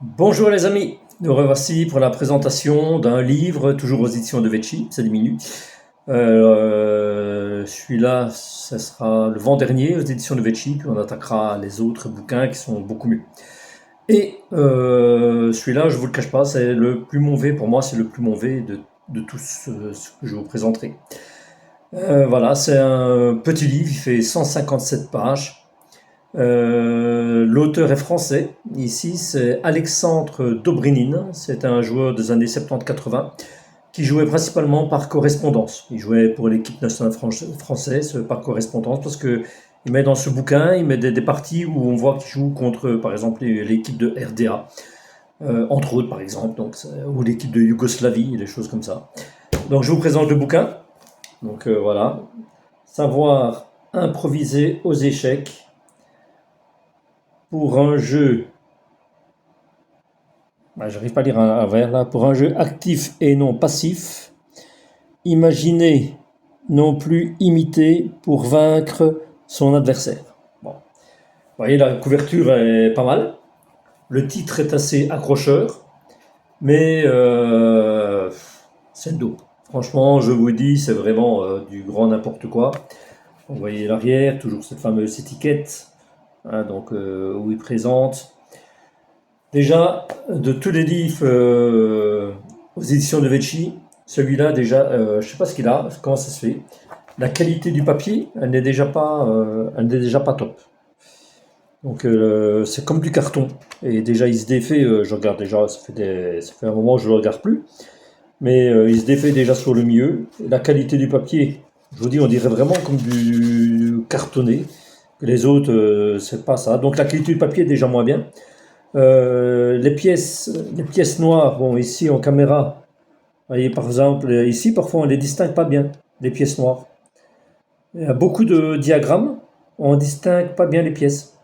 Bonjour les amis, nous revoici pour la présentation d'un livre, toujours aux éditions de Vecchi, ça diminue. Celui-là, ce sera le vent dernier aux éditions de Vecchi, puis on attaquera les autres bouquins qui sont beaucoup mieux. Et celui-là, je vous le cache pas, c'est le plus mauvais pour moi, c'est le plus mauvais de tous ce que je vous présenterai. Voilà, c'est un petit livre, il fait 157 pages. L'auteur est français. Ici, c'est Alexandre Dobrynin. C'est un joueur des années 70-80 qui jouait principalement par correspondance. Il jouait pour l'équipe nationale française par correspondance parce que il met dans ce bouquin, il met des parties où on voit qu'il joue contre, par exemple, l'équipe de RDA, entre autres, par exemple, donc, ou l'équipe de Yougoslavie, des choses comme ça. Donc, je vous présente le bouquin. Donc, voilà. Savoir improviser aux échecs pour un jeu, j'arrive pas à lire un vers là, pour un jeu actif et non passif, imaginer, non plus imiter pour vaincre son adversaire. Bon. Vous voyez, la couverture est pas mal, le titre est assez accrocheur, mais c'est dos. Franchement, je vous dis, c'est vraiment du grand n'importe quoi. Vous voyez l'arrière, toujours cette fameuse étiquette, hein, donc, où il présente. Déjà, de tous les livres aux éditions de Vecchi, celui-là, déjà, je ne sais pas ce qu'il a, comment ça se fait. La qualité du papier, elle n'est déjà pas top. Donc, c'est comme du carton. Et déjà, il se défait, je regarde déjà, ça fait un moment que je ne le regarde plus. Mais il se défait déjà sur le milieu. La qualité du papier, je vous dis, on dirait vraiment comme du cartonné. Les autres, c'est pas ça. Donc, la qualité du papier est déjà moins bien. Les pièces noires, bon, ici en caméra, vous voyez, par exemple, ici, parfois on ne les distingue pas bien, les pièces noires. Il y a beaucoup de diagrammes, on ne distingue pas bien les pièces.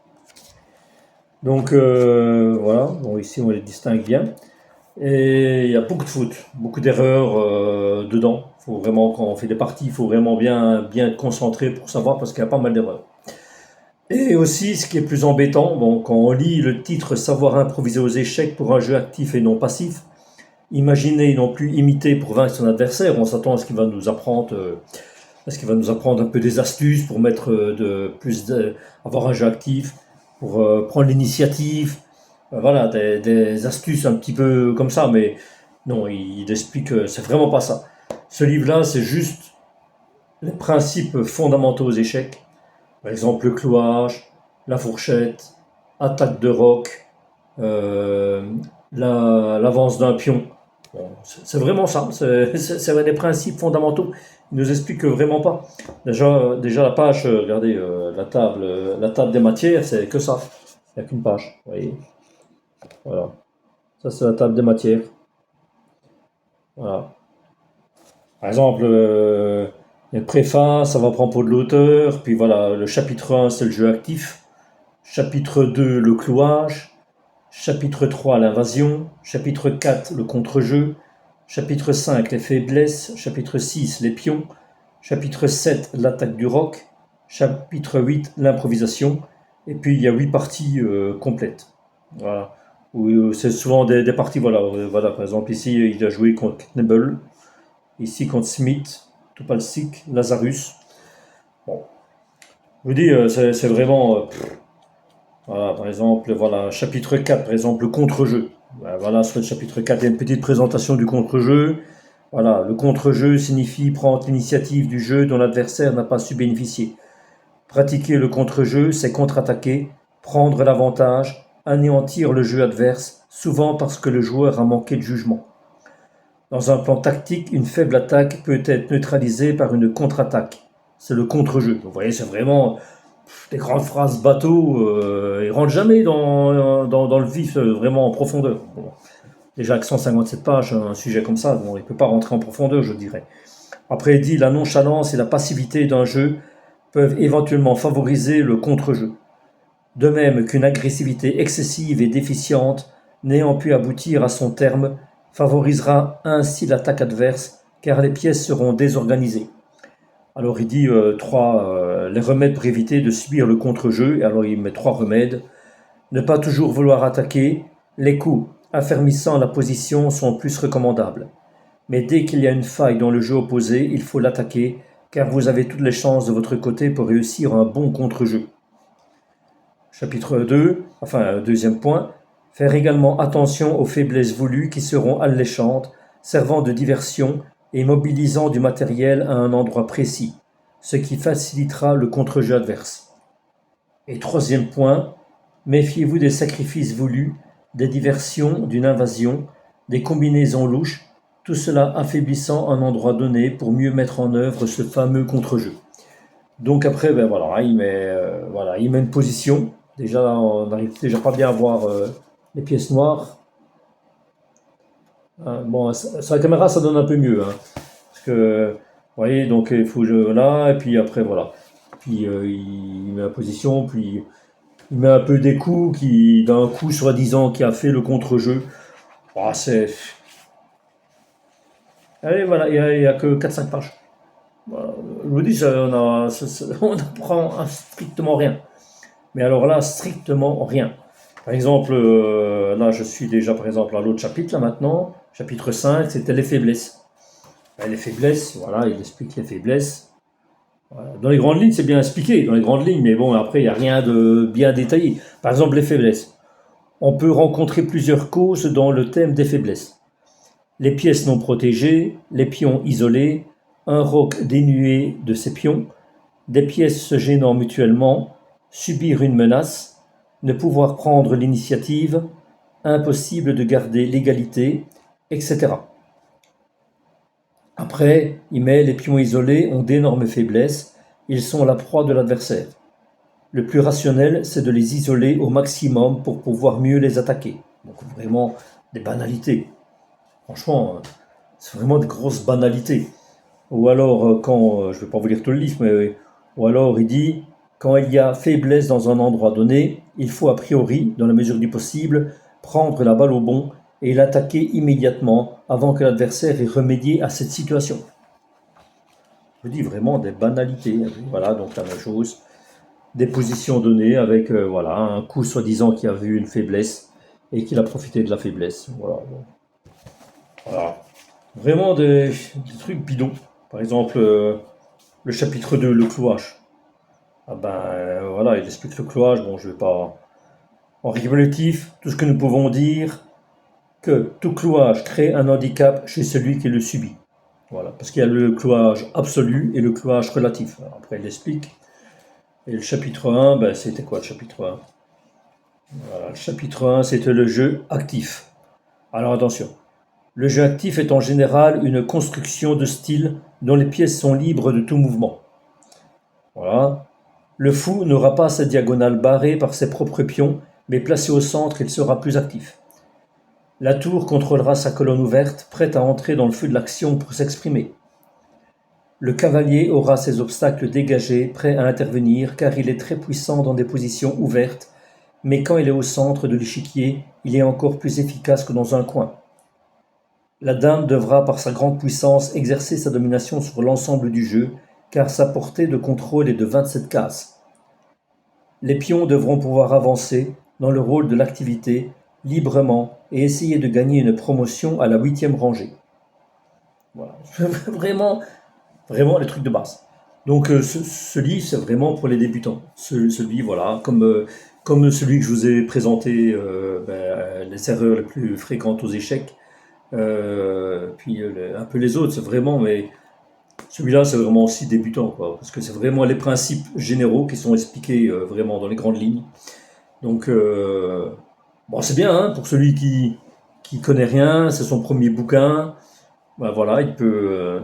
Donc voilà, bon, ici on les distingue bien. Et il y a beaucoup de fautes, beaucoup d'erreurs dedans. Faut vraiment, quand on fait des parties, il faut vraiment bien être concentré pour savoir parce qu'il y a pas mal d'erreurs. Et aussi, ce qui est plus embêtant, bon, quand on lit le titre Savoir improviser aux échecs pour un jeu actif et non passif, imaginer non plus imiter pour vaincre son adversaire, on s'attend à ce qu'il va nous apprendre, un peu des astuces pour mettre avoir un jeu actif, pour prendre l'initiative, voilà, des astuces un petit peu comme ça, mais non, il explique que c'est vraiment pas ça. Ce livre-là, c'est juste les principes fondamentaux aux échecs. Par exemple, le clouage, la fourchette, attaque de roc, euh, l'avance d'un pion. Bon, c'est vraiment ça, c'est des principes fondamentaux. Il nous explique vraiment pas. Déjà la page, regardez, la table des matières, c'est que ça. Il n'y a qu'une page, vous voyez. Voilà. Ça, c'est la table des matières. Voilà. Par exemple, il y a une préface, ça va prendre pour de l'auteur, puis voilà, le chapitre 1, c'est le jeu actif. Chapitre 2, le clouage. Chapitre 3, l'invasion. Chapitre 4, le contre-jeu. Chapitre 5, les faiblesses. Chapitre 6, les pions. Chapitre 7, l'attaque du roc. Chapitre 8, l'improvisation. Et puis il y a 8 parties complètes. Voilà. C'est souvent des parties, voilà, voilà. Par exemple, ici, il a joué contre Knebel. Ici, contre Smith, Topalsik, Lazarus. Bon. Je vous dis, c'est vraiment. Voilà, par exemple, voilà, chapitre 4, par exemple, le contre-jeu. Voilà, sur le chapitre 4, il y a une petite présentation du contre-jeu. Voilà, le contre-jeu signifie prendre l'initiative du jeu dont l'adversaire n'a pas su bénéficier. Pratiquer le contre-jeu, c'est contre-attaquer, prendre l'avantage, anéantir le jeu adverse, souvent parce que le joueur a manqué de jugement. Dans un plan tactique, une faible attaque peut être neutralisée par une contre-attaque. C'est le contre-jeu. Vous voyez, c'est vraiment des grandes phrases bateau. Ils rentrent jamais dans le vif, vraiment en profondeur. Bon, déjà que 157 pages, un sujet comme ça, bon, il ne peut pas rentrer en profondeur, je dirais. Après, il dit la nonchalance et la passivité d'un jeu peuvent éventuellement favoriser le contre-jeu. De même qu'une agressivité excessive et déficiente, n'ayant pu aboutir à son terme, favorisera ainsi l'attaque adverse, car les pièces seront désorganisées. Alors il dit les remèdes pour éviter de subir le contre-jeu, et alors il met 3 remèdes. Ne pas toujours vouloir attaquer, Les coups affermissant la position sont plus recommandables. Mais dès qu'il y a une faille dans le jeu opposé, il faut l'attaquer, car vous avez toutes les chances de votre côté pour réussir un bon contre-jeu. Chapitre 2, deuxième point, faire également attention aux faiblesses voulues qui seront alléchantes, servant de diversion et mobilisant du matériel à un endroit précis, ce qui facilitera le contre-jeu adverse. Et troisième point, méfiez-vous des sacrifices voulus, des diversions, d'une invasion, des combinaisons louches, tout cela affaiblissant un endroit donné pour mieux mettre en œuvre ce fameux contre-jeu. Donc après, il met une position. Déjà, on n'arrive déjà pas bien à voir les pièces noires. Bon, sur la caméra, ça donne un peu mieux. Parce que, vous voyez, donc il faut là, et puis après, voilà. Puis il met la position, puis il met un peu des coups, d'un coup soi-disant qui a fait le contre-jeu. Oh, allez, voilà, il n'y a que 4-5 pages. Voilà. Je vous dis, on n'apprend strictement rien. Mais alors là, strictement rien. Par exemple, là, je suis déjà, par exemple, à l'autre chapitre, là, maintenant. Chapitre 5, c'était les faiblesses. Les faiblesses, voilà, il explique les faiblesses. Voilà. Dans les grandes lignes, c'est bien expliqué, dans les grandes lignes, mais bon, après, il n'y a rien de bien détaillé. Par exemple, les faiblesses. On peut rencontrer plusieurs causes dans le thème des faiblesses. Les pièces non protégées, les pions isolés, un roc dénué de ses pions, des pièces se gênant mutuellement, subir une menace, ne pouvoir prendre l'initiative, impossible de garder l'égalité, etc. Après, il met les pions isolés ont d'énormes faiblesses, ils sont la proie de l'adversaire. Le plus rationnel, c'est de les isoler au maximum pour pouvoir mieux les attaquer. Donc vraiment des banalités. Franchement, c'est vraiment des grosses banalités. Ou alors, je ne vais pas vous lire tout le livre, mais ou alors il dit, quand il y a faiblesse dans un endroit donné, il faut a priori, dans la mesure du possible, prendre la balle au bond et l'attaquer immédiatement avant que l'adversaire ait remédié à cette situation. Je dis vraiment des banalités. Voilà, donc la même chose. Des positions données avec un coup soi-disant qui a vu une faiblesse et qu'il a profité de la faiblesse. Voilà. Vraiment des trucs bidons. Par exemple, le chapitre 2, le clouage. Il explique le clouage. Bon, je vais pas. En régulatif, tout ce que nous pouvons dire, que tout clouage crée un handicap chez celui qui le subit. Voilà, parce qu'il y a le clouage absolu et le clouage relatif. Alors, après, il explique. Et le chapitre 1, c'était quoi le chapitre 1? Voilà, le chapitre 1, c'était le jeu actif. Alors attention, le jeu actif est en général une construction de style dont les pièces sont libres de tout mouvement. Voilà. Le fou n'aura pas sa diagonale barrée par ses propres pions, mais placé au centre, il sera plus actif. La tour contrôlera sa colonne ouverte, prête à entrer dans le feu de l'action pour s'exprimer. Le cavalier aura ses obstacles dégagés, prêt à intervenir, car il est très puissant dans des positions ouvertes, mais quand il est au centre de l'échiquier, il est encore plus efficace que dans un coin. La dame devra, par sa grande puissance, exercer sa domination sur l'ensemble du jeu, car sa portée de contrôle est de 27 cases. Les pions devront pouvoir avancer, dans le rôle de l'activité, librement, et essayer de gagner une promotion à la 8e rangée. Voilà. Vraiment les trucs de base. Donc ce livre, c'est vraiment pour les débutants. Celui, voilà, comme celui que je vous ai présenté, les erreurs les plus fréquentes aux échecs, puis un peu les autres, c'est vraiment, mais celui-là, c'est vraiment aussi débutant, quoi, parce que c'est vraiment les principes généraux qui sont expliqués vraiment dans les grandes lignes. Donc, c'est bien, hein, pour celui qui connaît rien, c'est son premier bouquin, voilà, il peut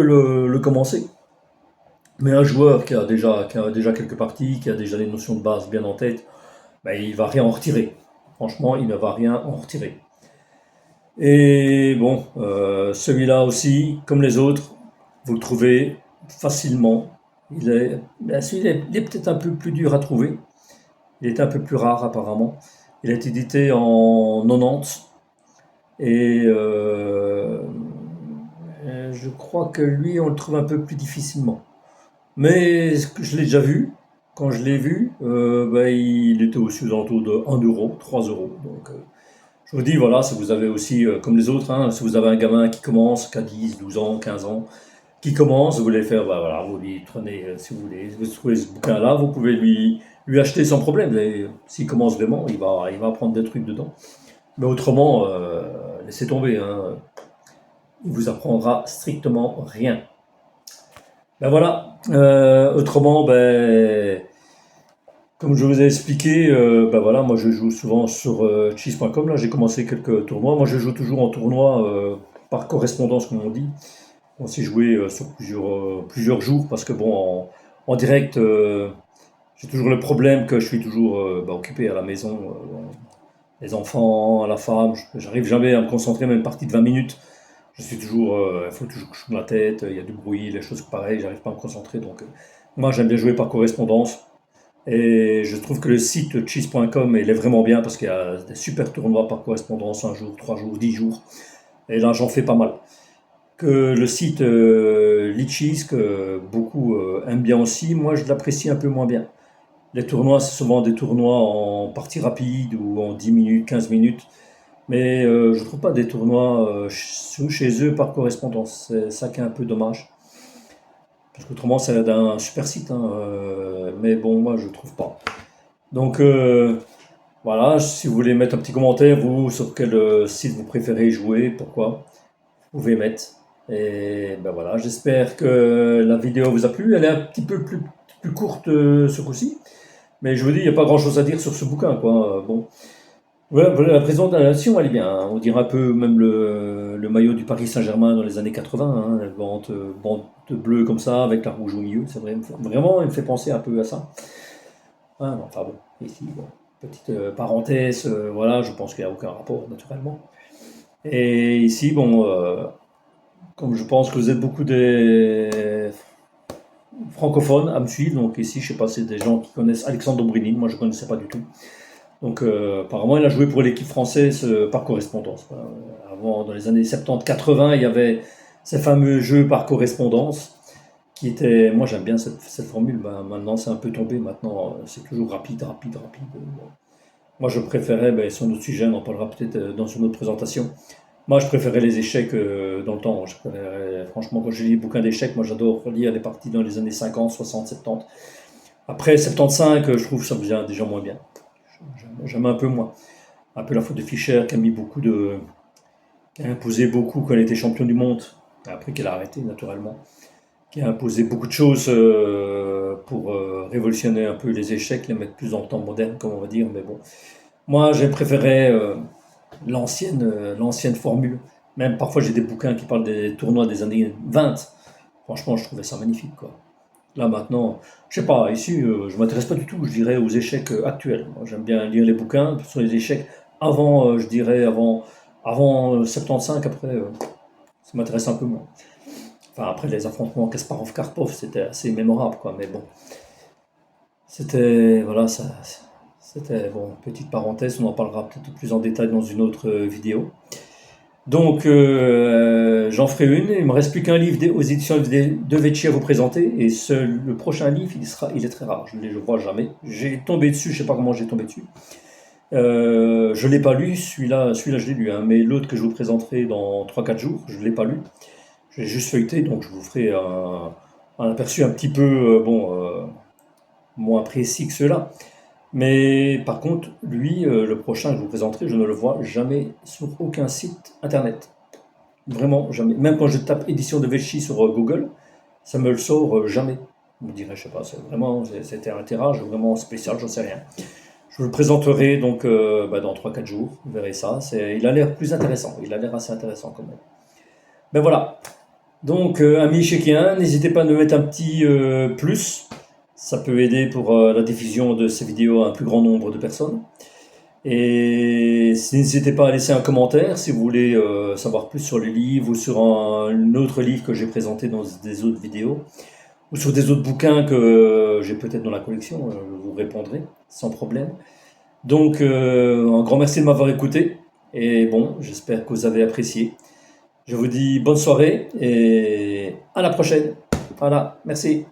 le commencer. Mais un joueur qui a déjà quelques parties, qui a déjà les notions de base bien en tête, il va rien en retirer. Franchement, il ne va rien en retirer. Et bon, celui-là aussi, comme les autres, vous le trouvez facilement. Celui-là, il est peut-être un peu plus dur à trouver. Il est un peu plus rare apparemment. Il a été édité en 90. Et je crois que lui, on le trouve un peu plus difficilement. Mais je l'ai déjà vu. quand je l'ai vu, il était aussi aux alentours de 1 euro, 3 euros. Donc, je vous dis, voilà, si vous avez aussi, comme les autres, hein, si vous avez un gamin qui commence, qui a 10, 12 ans, 15 ans, qui commence, vous voulez faire, voilà, vous lui prenez, si vous voulez, vous trouvez ce bouquin-là, vous pouvez lui acheter sans problème. Et s'il commence vraiment, il va apprendre des trucs dedans. Mais autrement, laissez tomber, hein, il vous apprendra strictement rien. Ben voilà, autrement, comme je vous ai expliqué, voilà, moi je joue souvent sur cheese.com. Là, j'ai commencé quelques tournois. Moi, je joue toujours en tournoi par correspondance, comme on dit. On s'est joué sur plusieurs jours parce que bon, en direct, j'ai toujours le problème que je suis toujours occupé à la maison. Les enfants, la femme, j'arrive jamais à me concentrer, même une partie de 20 minutes. Je suis toujours, il faut toujours que je tourne la tête, il y a du bruit, les choses pareilles, j'arrive pas à me concentrer. Donc, moi, j'aime bien jouer par correspondance. Et je trouve que le site cheese.com, il est vraiment bien parce qu'il y a des super tournois par correspondance, un jour, 3 jours, 10 jours. Et là, j'en fais pas mal. Que le site Litchis, que beaucoup aiment bien aussi, moi, je l'apprécie un peu moins bien. Les tournois, c'est souvent des tournois en partie rapide ou en 10 minutes, 15 minutes. Mais je ne trouve pas des tournois chez eux par correspondance. C'est ça qui est un peu dommage. Parce qu'autrement, c'est un super site, hein, mais bon, moi, je ne trouve pas. Donc, voilà, si vous voulez mettre un petit commentaire, vous, sur quel site vous préférez jouer, pourquoi, vous pouvez mettre. Et ben voilà, j'espère que la vidéo vous a plu. Elle est un petit peu plus courte ce coup-ci. Mais je vous dis, il n'y a pas grand-chose à dire sur ce bouquin, quoi. Bon. Voilà, la présentation, elle est bien, hein. On dirait un peu même le maillot du Paris Saint-Germain dans les années 80, hein, la bande bleue comme ça, avec la rouge au milieu. C'est vrai, vraiment, elle me fait penser un peu à ça. Hein, enfin bon, ici, bon, petite parenthèse, voilà, je pense qu'il n'y a aucun rapport, naturellement. Et ici, bon, comme je pense que vous êtes beaucoup des francophones à me suivre, donc ici, je sais pas, c'est des gens qui connaissent Alexandre Dobrinine, moi je ne connaissais pas du tout. Donc apparemment, il a joué pour l'équipe française par correspondance. Voilà. Avant, dans les années 70-80, il y avait ces fameux jeux par correspondance qui étaient... Moi, j'aime bien cette formule. Maintenant, c'est un peu tombé. Maintenant, c'est toujours rapide, rapide, rapide. Bon. Moi, je préférais, sur notre sujet, on en parlera peut-être dans une autre présentation. Moi, je préférais les échecs dans le temps. Franchement, quand je lis des bouquins d'échecs, moi, j'adore lire des parties dans les années 50, 60, 70. Après 75, je trouve que ça devient déjà moins bien. J'aime un peu moins. Un peu la faute de Fischer qui a mis qui a imposé beaucoup quand elle était champion du monde, après qu'elle a arrêté naturellement, qui a imposé beaucoup de choses pour révolutionner un peu les échecs, les mettre plus dans le temps moderne, comme on va dire. Mais bon, moi j'ai préféré l'ancienne formule. Même parfois j'ai des bouquins qui parlent des tournois des années 20. Franchement, je trouvais ça magnifique, quoi. Là maintenant, je sais pas, ici, je m'intéresse pas du tout, je dirais, aux échecs actuels. Moi, j'aime bien lire les bouquins sur les échecs avant, je dirais, avant 75, après, ça m'intéresse un peu moins. Enfin, après les affrontements Kasparov-Karpov, c'était assez mémorable, quoi, mais bon. C'était, voilà, c'était, bon, petite parenthèse, on en parlera peut-être plus en détail dans une autre vidéo. Donc, j'en ferai une. Il me reste plus qu'un livre aux éditions de Vecchi à vous présenter. Et le prochain livre, il est très rare. Je ne le vois jamais. J'ai tombé dessus, je ne sais pas comment j'ai tombé dessus. Je ne l'ai pas lu. Celui-là, je l'ai lu. Hein, mais l'autre que je vous présenterai dans 3-4 jours, je ne l'ai pas lu. J'ai juste feuilleté, donc je vous ferai un aperçu un petit peu moins précis que ceux-là. Mais par contre, lui, le prochain que je vous présenterai, je ne le vois jamais sur aucun site internet. Vraiment jamais. Même quand je tape édition de Vecchi sur Google, ça me le sort jamais. On me dirait, je sais pas, c'était un tirage vraiment spécial, j'en sais rien. Je vous le présenterai donc dans 3-4 jours, vous verrez ça. Il a l'air plus intéressant, il a l'air assez intéressant quand même. Ben voilà. Donc, amis chéquiens, n'hésitez pas à nous mettre un petit plus. Ça peut aider pour la diffusion de ces vidéos à un plus grand nombre de personnes. Et n'hésitez pas à laisser un commentaire si vous voulez savoir plus sur le livre ou sur un autre livre que j'ai présenté dans des autres vidéos ou sur des autres bouquins que j'ai peut-être dans la collection. Je vous répondrai sans problème. Donc, un grand merci de m'avoir écouté. Et bon, j'espère que vous avez apprécié. Je vous dis bonne soirée et à la prochaine. Voilà, merci.